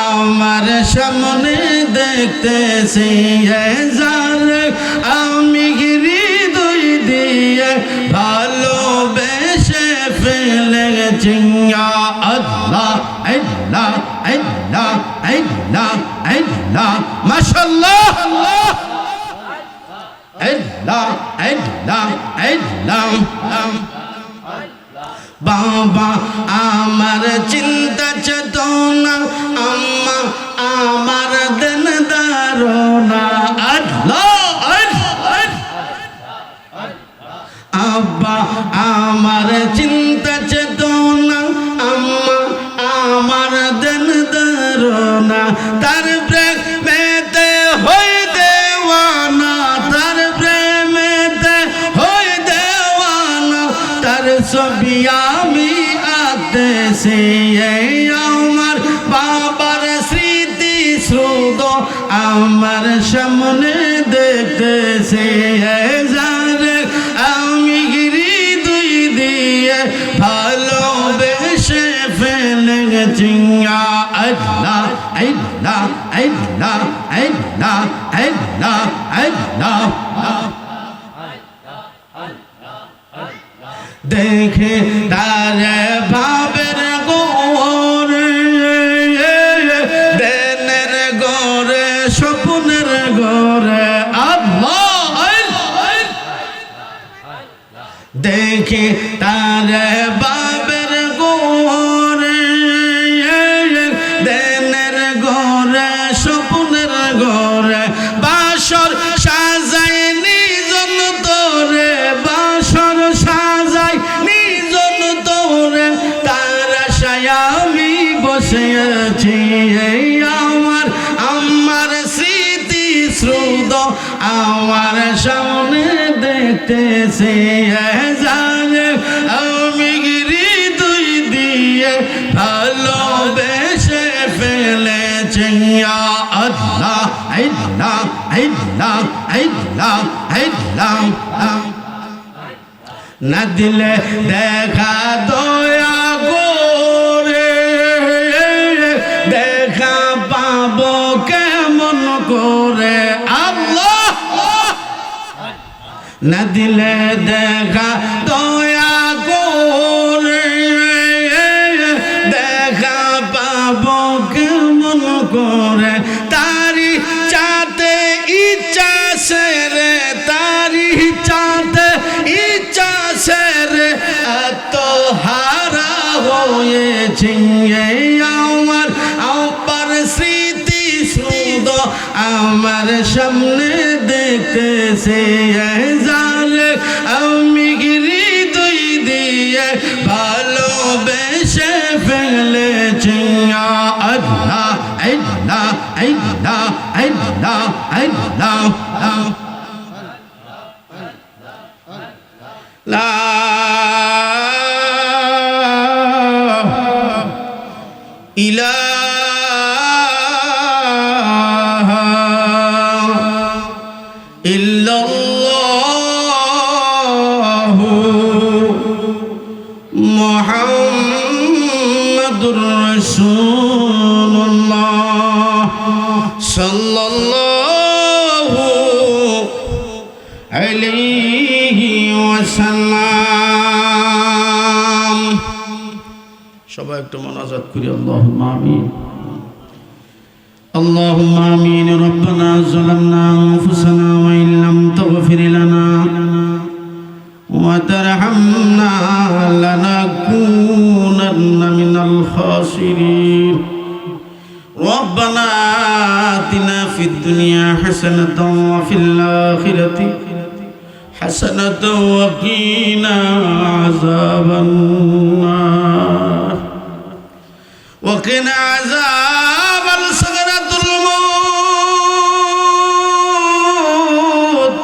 আমার সামনে দেখতেছি যারে আমি হৃদয় দিয়ে ভালোবেসে ফেলেছি আল্লাহ আল্লাহ আল্লাহ আল্লাহ আল্লাহ মাশাআল্লাহ আল্লাহ আল্লাহ আল্লাহ আল্লাহ বাবা আমার চিন্তা চেতনা আম্মা আমার দেন ধারণা আল্লাহ আব্বা আমার চিন্তা চেতনা আম্মা আমার দেন ধারণা তার প্রেমেতে হই দেওয়ানা তার প্রেমেতে হই দেওয়ানা তার ছবি আমি আঁকতেছি আমার বাবার স্মৃতি শ্রুত আমার সামনে দেখতেছি যারে আমি হৃদয় দিয়ে ভালোবেসে ফেলেছি আল্লাহ আল্লাহ আল্লাহ আল্লাহ আল্লাহ আল্লাহ দেখে তারে ভাবের গোরে দেনের গোরে স্বপ্নের গোরে আল্লাহ দেখে তারে ভাবের গোরে দেনের গোরে স্বপ্নের গোরে বাসর সাজাই নিজন তোরে বাসর সাজাই নিজন তোরে তার আশায় আমি বসে আছি আমার আমার স্মৃতি শ্রুত আমার সামনে দেখতেছে জানে আমি হৃদয় দিয়ে ভালোবেসে ফেলেছি আল্লাহ আল্লাহ আল্লাহ আল্লাহ আল্লাহ না দিলে দেখা দয়া করে দেখা পাবো কেমন করে আল্লাহ না দিলে দেখা দয়া করে দেখা পাবো কেমন করে তারি চাতে ইচ্ছা সেরে তারি চাতে ইচ্ছা সেরে এত হারা হয়েছি আমার আব্বার স্মৃতি শ্রুত আমার সামনে দেখতেছে যারে আমি হৃদয় দিয়ে ভালোবেসে ফেলেছি আল্লাহ আল্লাহ আল্লাহ আল্লাহ আল্লাহ লা ইলাহা ইল্লাল্লাহু মুহাম্মাদুর রাসূলুল্লাহ সাল্লাল্লাহু আলাইহি ওয়াসাল্লাম সবাই একটু মোনাজাত করি আল্লাহুম্মা আমিন اللهم آمين ربنا ظلمنا أنفسنا وإن لم تغفر لنا وترحمنا لنكونن من الخاسرين ربنا آتنا في الدنيا حسنة وفي الآخرة حسنة وقنا عذاب النار وقنا عذاب سكرات الموت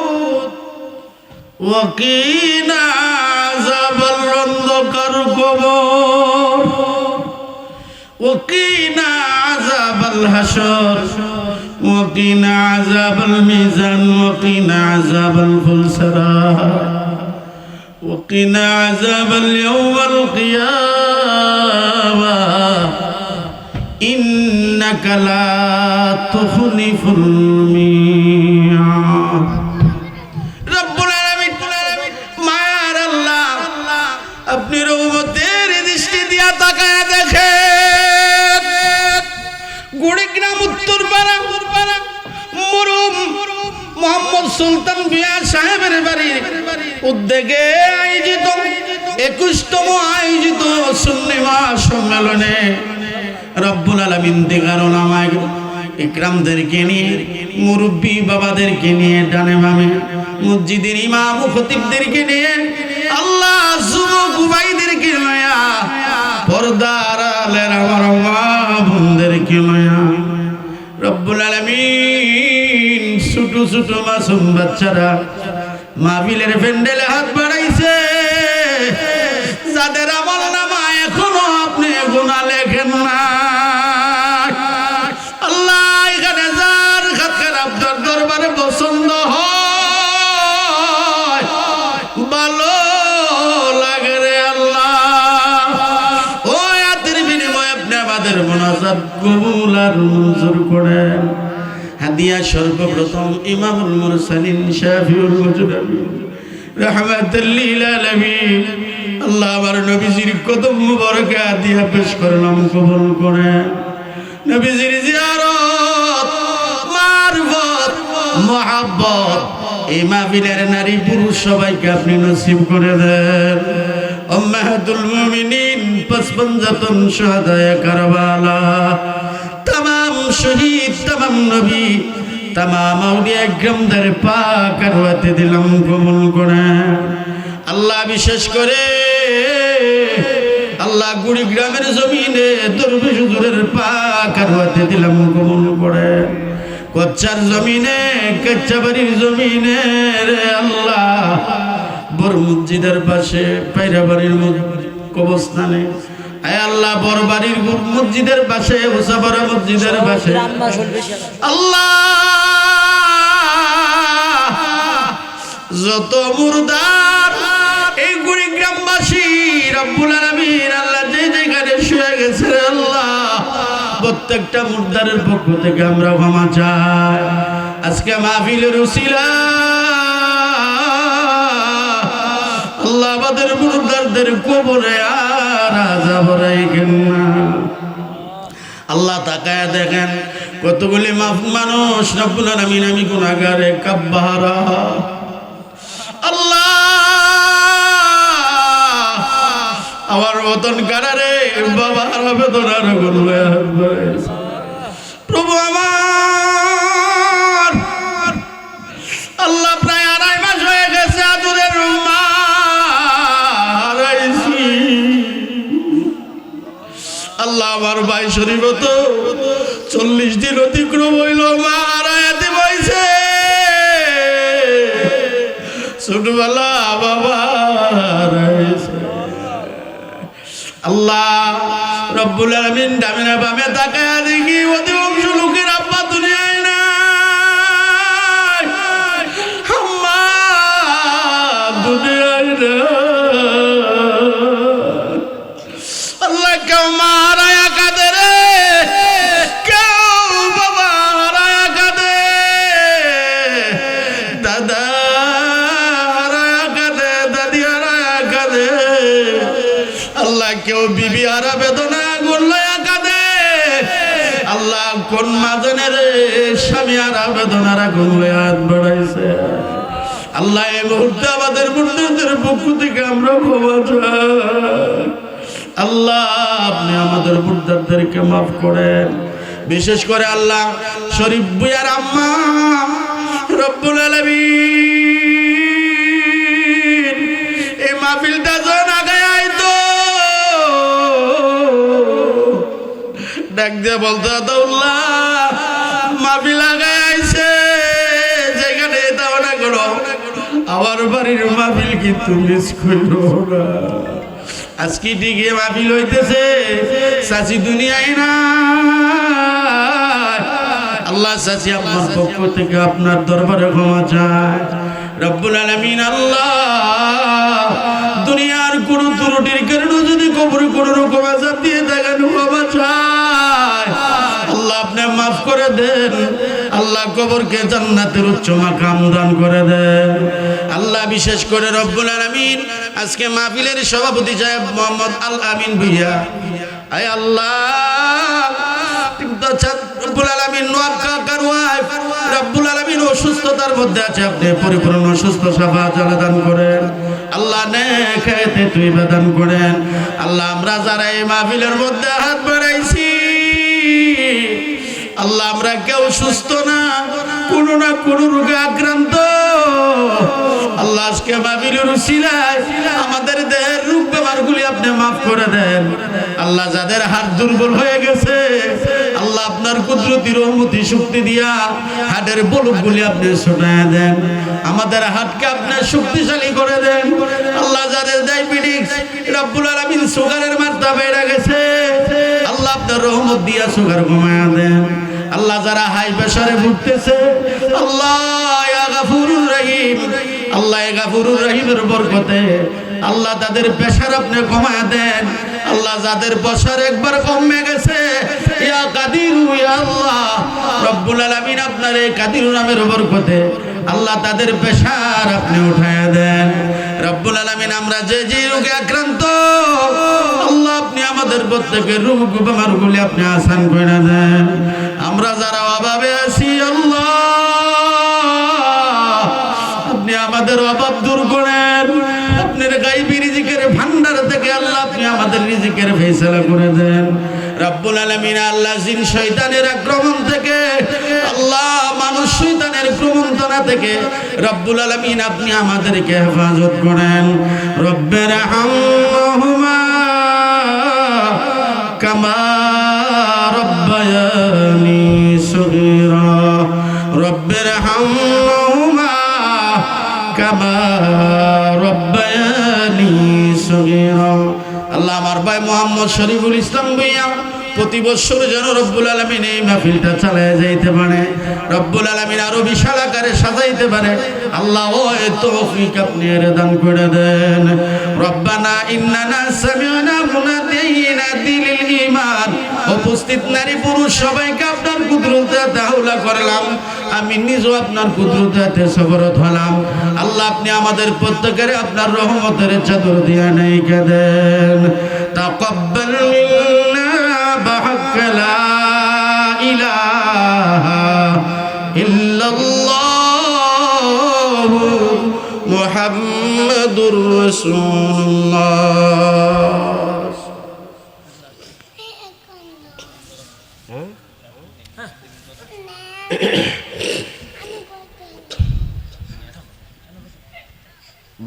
وقنا عذاب الأنذكر قبور وقنا عذاب الحشر وقنا عذاب الميزان وقنا عذاب الفلسرات وقنا عذاب اليوم القيامة إنك ইন্নাকা লা তুখলিফুল মিয়াদ। রব্বুল আলামিন মায়ার আল্লাহ আপনি রহমতের দৃষ্টি দিয়া তাকায়া দেখেন কুড়িগ্রাম উত্তরপাড়া মুরুম মোহাম্মদ সুলতান বিয়া সাহেবের বাড়ির উদ্যোগে আয়োজিত 21তম আয়োজিত সুন্নি মহাসম্মেলনে রব্বুল আলামিন দিগার ওলামায়ে ইকরামদেরকে নিয়ে মুরব্বী বাবাদেরকে নিয়ে ডানে বামে মসজিদের ইমাম ও খতিবদেরকে নিয়ে আল্লাহ যুবক ভাইদেরকে লয়া পর্দার আড়ালের আমার মা বোনদেরকে লয়া রব্বুল আলামিন ছোট ছোট মাসুম বাচ্চারা মাহফিলের প্যান্ডেলে হাত বাড়াইছে যাদের আমল নামা এখনো আপনি গুনাহ লেখেন না। আল্লাহ এখানে যার খাতকার আপনার দরবারে পছন্দ হয় ভালো লাগে রে আল্লাহ ও আয়াতের বিনিময়ে আপনি আমাদের মুনাজাত কবুল আর মঞ্জুর করেন। হাদিয়া সর্বপ্রথম ইমামুল মুরসালিন শাফিউল মুজতাবিন রাহমাতুল লিল আলামিন আল্লাহ আমার নবীজির কদম মুবারকে হাদিয়া পেশ করলাম কবুল করেন। নবীজির জিয়ারত মারফত মুহাব্বত এই মাহফিলের নারী পুরুষ সবাইকে আপনি নসিব করে দেন। উম্মাহাতুল মুমিনিন 55 শুহাদায়ে কারবালা तमाम शहीद तमाम नबी तमाम औलिया इकरामদের পাক আরওয়াতে দিলাম কবুল করে। আল্লাহ বিশেষ করে আল্লাহ কুড়িগ্রামের জমিনে দরবেশ হুজুরের পাক আরওয়াতে দিলাম কবুল করে। কচ্চার জমিনে কচ্চাবাড়ির জমিনে রে আল্লাহ বড় মসজিদের পাশে পায়রাবাড়ির কবরস্থানে আয় আল্লাহ বড়বাড়ির মসজিদের পাশে উসাপাড়া মসজিদের পাশে আল্লাহ যত মুর্দার এই কুড়িগ্রামবাসী রব্বুল আলামিন আল্লাহ যে যেখানে শুয়ে গেছে আল্লাহ প্রত্যেকটা মুর্দারের পক্ষ থেকে আমরা ক্ষমা চাই। আজকে মাহফিলের উসিলা আল্লাহ আমাদের মুর্দারদের কবরে আর আযাব রাখেন না। আল্লাহ তাকায় দেখেন কতগুলি মানুষ রব্বুল আলামিন আমি গুনাহগারে কাব্বারা আল্লাহ আমার ওতন কারারে বাবার বেদনার গুনলে প্রভু আমার আল্লাহ প্রায় 2.5 মাস হয়ে গেছে আদুরের আল্লাহ আমার ভাই শরীফ তো 40 দিন অতিক্রম হইল মা আয়াতে বইছে ছোটবেলা বাবা আল্লাহ রব্বুল আলামিন ডামিনা বামে তাকায়া দেখি অধিকাংশ লোকের আব্বা দুনিয়ায় নাই আম্মা দুনিয়ায় নাই আল্লাহ কেউ মা হারায়া কাঁদে রে কেউ বাবা হারায়া কাঁদে দাদা হারায়া কাঁদে দাদি হারায়া কাঁদে আল্লাহ কেউ বিবি হারা বেদনা গুনলায়া কাঁদে আল্লাহ কোন মাঝনের স্বামী হারা বেদনারা গুনলায়া হাত বাড়াইছে আল্লাহ এই মুহূর্তে আমাদের মুর্দাদের পক্ষ থেকে আমরা ক্ষমা চাই। আল্লাহ আপনি আমাদের মুর্দাদেরকে মাফ করেন। বিশেষ করে আল্লাহ শরীফ বুয়ার আম্মা রব্বুল আলামিন এই মাহফিলটা যখন আগে আইতো ডাক দিয়ে বলতো আদাউল্লাহ মাহফিল আগে আইছে যেখানে দাও না করো আমার বাড়ির মাহফিল কিন্তু মিস করো না। আজকে দিকে মাহফিল হইতেছে চাচি দুনিয়ায় না আল্লাহ চাচি আপনার পক্ষ থেকে আপনার দরবারে ক্ষমা চায়। রব্বুল আলামিন আল্লাহ দুনিয়ার কোন ত্রুটির কারণে যদি কবরে কোন রকম আযাব দিয়ে থাকেন ক্ষমা চায়। আল্লাহ করে দেন। আল্লাহ কবরকে জান্নাতের উচ্চ মাকাম দান করে দেন। আল্লাহ বিশেষ করে রব্বুল আলামিন আজকে মাহফিলের সভাপতি সাহেব মোহাম্মদ আল আমিন ভুইয়া, আয় আল্লাহ রব্বুল আলামিন নওয়াব কাকার ওয়াইফ রব্বুল আলামিন অসুস্থতার মধ্যে আছে, আপনি পরিপূর্ণ সুস্থ শাফাত দান করেন। আল্লাহ নেক হায়াতে তৈয়বা দান করেন। আল্লাহ আমরা যারা এই মাহফিলের মধ্যে হাত বাড়াইছি, আল্লাহ আমরা কেউ সুস্থ না, কোনো না কোনো রোগে আক্রান্ত। আল্লাহ আজকে মাহফিলের উসিলায় আমাদের দেহের রোগ বেমারগুলি আপনি মাফ করে দেন। আল্লাহ যাদের হাত দুর্বল হয়ে গেছে, আল্লাহ আপনার কুদরতি রহমতি শক্তি দিয়া হাটের বলকগুলি আপনি ছোটায় দেন। আমাদের হাতকে আপনি শক্তিশালী করে দেন। আল্লাহ যাদের ডায়াবেটিস রব্বুল আলামিন সুগারের মাত্রা বেড়ে গেছে, আল্লাহ আপনার রহমত দিয়া সুগার কমায়া দেন। আল্লাহ যারা হাই প্রেসারে ভুগতেছে, আল্লাহ ইয়া গাফুরুর রহিম, আল্লাহ ইয়া গাফুরুর রহিমের বরকতে আল্লাহ তাদের প্রেসার আপনি কমায়া দেন। আল্লাহ যাদের প্রেসার একবার কমে গেছে, ইয়া কাদির ইয়া আল্লাহ রব্বুল আলামিন আপনার এই কাদির নামের বরকতে আল্লাহ তাদের প্রেসার আপনি উঠায়া দেন। রব্বুল আলামিন আমরা যে যে রোগে আক্রান্ত, আল্লাহ আপনি আমাদের প্রত্যেকের রোগ বেমারগুলি আপনি আসান করে দেন। আমরা যারা অভাবে আছি, আল্লাহ আপনি আমাদের অভাব দূর করেন। আপনার গায়বী রিজিকের ভান্ডার থেকে আল্লাহ আপনি আমাদের রিজিকের ফয়সালা করে দেন। রব্বুল আলামিন আল্লাহ জিন শয়তানের আক্রমণ থেকে, আল্লাহ মানুষ শয়তানের প্রমন্ত্রণা থেকে রব্বুল আলামিন আপনি আমাদেরকে হেফাজত করেন। রব্বের হামহুমা কামা রব্বায়ানি সগীরা, রব্বের হামহুমা কামা রব্বায়ানি সগীরা। আল্লাহ আমার ভাই মোহাম্মদ শরীফুল ইসলাম ভুইয়া প্রতি বছর যেন রব্বুল আলামিন এই মাহফিলটা চালায় যাইতে পারে, রব্বুল আলামিন আরো বিশাল আকারে সাজাইতে পারে। আল্লাহ ওই তৌফিক আপনি দান করে দেন। রব্বানা ইন্নানা সামি'না মুনাদিয়ান লিল ঈমান। উপস্থিত নারী পুরুষ সবাইকে আপনার কুদরতে তাওলা করলাম, আমি নিজেও আপনার কুদরতে সবরত হলাম। আল্লাহ আপনি আমাদের প্রত্যেকের আপনার রহমতের চাদর দিয়ে নেইকে দেন। তাকাব্বাল মিন্না بحق لا إله إلا الله محمد رسول الله.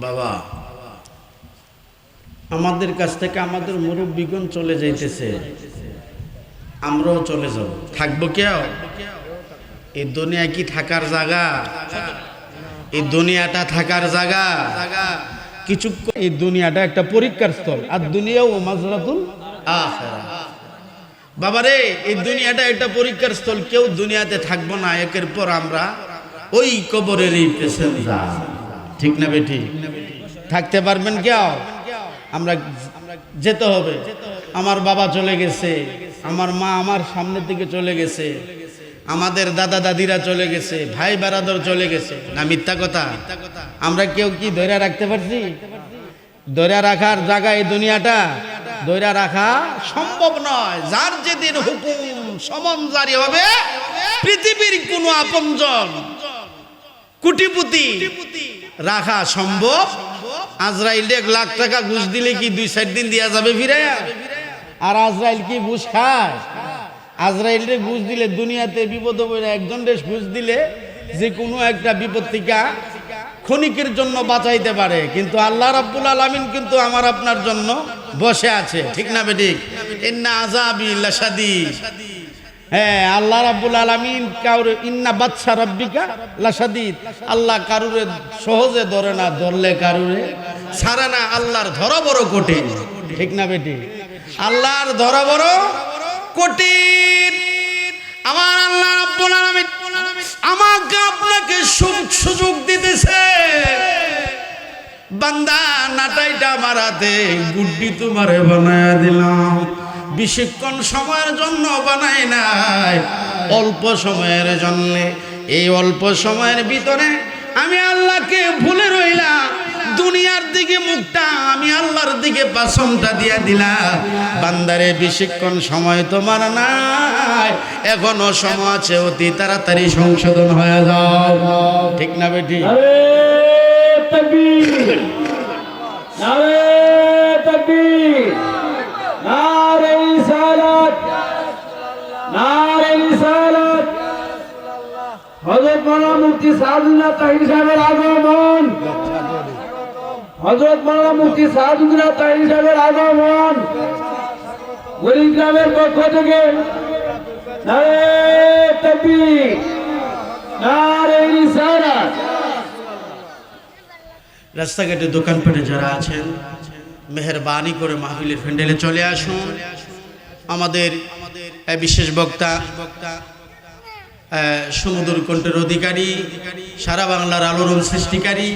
বাবা আমাদের কাছ থেকে আমাদের মুরব্বিগণ চলে যাইতেছে, আমরাও চলে যাব। থাকবো কেউ? এই দুনিয়া কি থাকার জায়গা? এই দুনিয়াটা থাকার জায়গা কিছু? এই দুনিয়াটা একটা পরীক্ষার স্থল। আর দুনিয়াও মাজরাতুল আখিরা। বাবারে এই দুনিয়াটা একটা পরীক্ষার স্থল। কেউ দুনিয়াতে থাকবো না, একের পর আমরা ওই কবরের এই প্যাসেঞ্জার। ঠিক না বেটি? থাকতে পারবেন কেউ? আমরা যেতে হবে। আমার বাবা চলে গেছে, আমার মা আমার সামনের দিকে চলে গেছে, আমাদের দাদা দাদিরা চলে গেছে, ভাই বারাদর চলে গেছে। না মিথ্যা কথা? আমরা কেউ কি ধরে রাখতে পারছি? ধরে রাখার জায়গা এই দুনিয়াটা ধরে রাখা সম্ভব নয়। যার যেদিন হুকুম সমন জারি হবে, পৃথিবীর কোন আপনজন কোটিপতি রাখা সম্ভব? আজরাইল 1 লাখ টাকা ঘুষ দিলে কি 2-4 দিন দেওয়া যাবে ফিরাইয়া? আর আজরাইল কি ঘুষ খায়? আজরাইলরে ঘুষ দিলে দুনিয়াতে বিপদ হবে না। একজন দেশ ঘুষ দিলে যে কোনো একটা বিপদ থেকে ক্ষণিকের জন্য বাঁচাইতে পারে, কিন্তু আল্লাহ রাব্বুল আলামিন কিন্তু আমার আপনার জন্য বসে আছে। ঠিক না বেঠিক? ইন্না আযাবি লাশাদীদ। হ্যাঁ, আল্লাহ রাব্বুল আলামিন কাউরে ইন্না বাদশা রাব্বিকা লাশাদীদ। আল্লাহ কারুরে সহজে ধরে না, ধরলে কারুরে ছাড়ে না। আল্লাহর ধরা বড় কঠিন। ঠিক না বেঠিক? আল্লাহর ধরা বড় কঠিন। আমার আল্লাহ রাব্বুল আলামিন আমাকে আপনাকে সুযোগ দিতেছে। বান্দা নাটাইটা আমার হাতে, গুড্ডি তোমারে বানায়া দিলাম। বেশিক্ষণ সময়ের জন্য বানায় নাই, অল্প সময়ের জন্য। এই অল্প সময়ের ভিতরে আমি আল্লাহকে ভুলে রইলাম, দুনিয়ার দিকে মুখটা আমি আল্লাহর দিকে পাছনটা দিয়া দিলাম। বান্দারে বেশিক্ষণ সময় তোমার নাই, এখনো সময় আছে, অতি তাড়াতাড়ি সংশোধন হয়ে যাও। ঠিক না বেটি? তাকবীর, নারে তাকবীর, নারে রিসালাত, নারে রিসালাত। হযরত মাওলানা মুফতি সাদুল্লাহ তাহির সাহেবের আগমন, হযরত মাওলানা মুফতি সাদুল্লাহ তাহির সাহেবের আগমন কুড়িগ্রামের পক্ষ থেকে নারে তাকবীর, নারে রিসালাত। রাস্তাঘাটে দোকানপাটে যারা আছেন, মেহেরবানি করে মাহফিলের প্যান্ডেলে চলে আসুন। আমাদের বিশেষ বক্তা, সমুদ্র কণ্ঠের অধিকারী, সারা বাংলার আলোড়ন সৃষ্টিকারী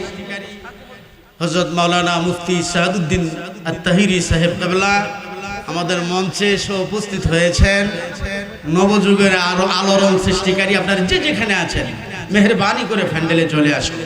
হযরত মাওলানা মুফতি সাদউদ্দিন আত-তাহিরি সাহেব কেবলা আমাদের মঞ্চে এসে উপস্থিত হয়েছেন। নবযুগের আরো আলোড়ন সৃষ্টিকারী আপনারা যে যেখানে আছেন, মেহেরবানি করে প্যান্ডেলে চলে আসুন।